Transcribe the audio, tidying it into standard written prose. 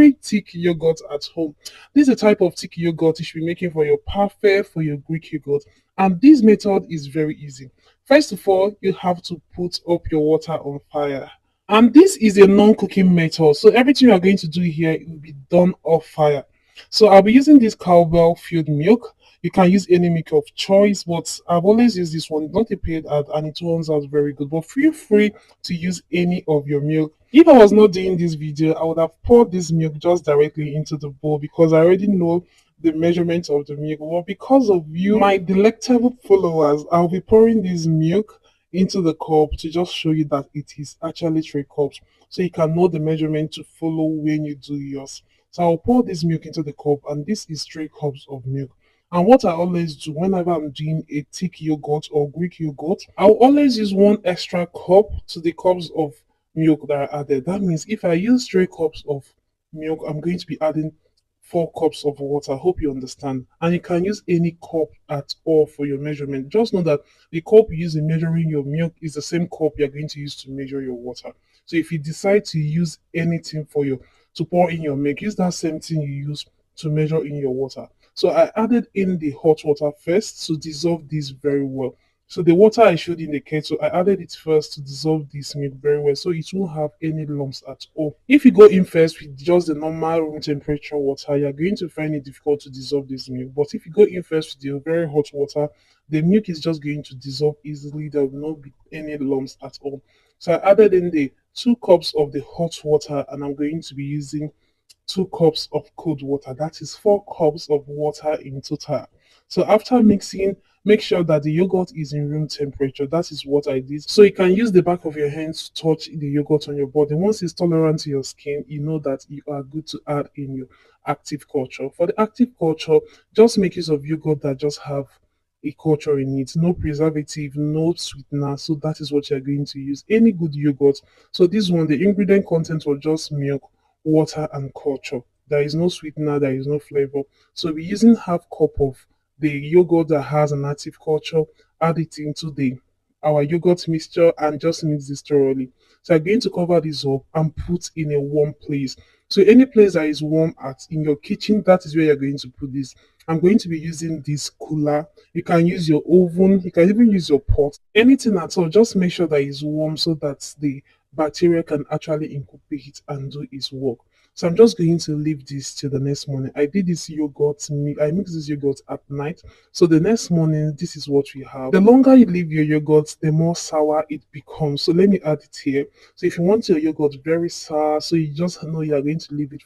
very thick yogurt at home. This is a type of thick yogurt you should be making for your parfait, for your Greek yogurt. And this method is very easy. First of all, you have to put up your water on fire. And this is a non-cooking method. So everything you are going to do here will be done off fire. So I'll be using this cowbell filled milk. You can use any milk of choice, but I've always used this one. It's not a paid ad and it turns out very good. But feel free to use any of your milk. If I was not doing this video, I would have poured this milk just directly into the bowl because I already know the measurement of the milk. Well, because of you, my delectable followers, I'll be pouring this milk into the cup to just show you that it is actually 3 cups. So you can know the measurement to follow when you do yours. So I'll pour this milk into the cup, and this is 3 cups of milk. And what I always do whenever I'm doing a thick yogurt or Greek yogurt, I'll always use 1 extra cup to the cups of milk that I added. That means if I use 3 cups of milk, I'm going to be adding 4 cups of water. I hope you understand. And you can use any cup at all for your measurement. Just know that the cup you use in measuring your milk is the same cup you're going to use to measure your water. So if you decide to use anything for your to pour in your milk, use that same thing you use to measure in your water. So I added in the hot water first to dissolve this very well. So the water I showed in the kettle, I added it first to dissolve this milk very well so it won't have any lumps at all. If you go in first with just the normal room temperature water, you're going to find it difficult to dissolve this milk. But if you go in first with the very hot water, the milk is just going to dissolve easily. There will not be any lumps at all. So I added in the 2 cups of the hot water and I'm going to be using 2 cups of cold water. That is 4 cups of water in total. So after mixing, make sure that the yogurt is in room temperature. That is what I did. So you can use the back of your hands to touch the yogurt on your body. Once it's tolerant to your skin, you know that you are good to add in your active culture. For the active culture, just make use of yogurt that just have a culture in it, no preservative, no sweetener. So that is what you're going to use. Any good yogurt. So this one, the ingredient content was just milk, water, and culture. There is no sweetener, there is no flavor. So we're using half cup of the yogurt that has an active culture, add it into the our yogurt mixture and just mix this thoroughly. So I'm going to cover this up and put in a warm place. So any place that is warm at in your kitchen, that is where you're going to put this. I'm going to be using this cooler. You can use your oven, you can even use your pot, anything at all. Just make sure that it's warm so that the bacteria can actually incubate and do its work. So I'm just going to leave this till the next morning. I did this yogurt, I mixed this yogurt at night. So the next morning, this is what we have. The longer you leave your yogurt, the more sour it becomes. So let me add it here. So if you want your yogurt very sour, so you just know you are going to leave it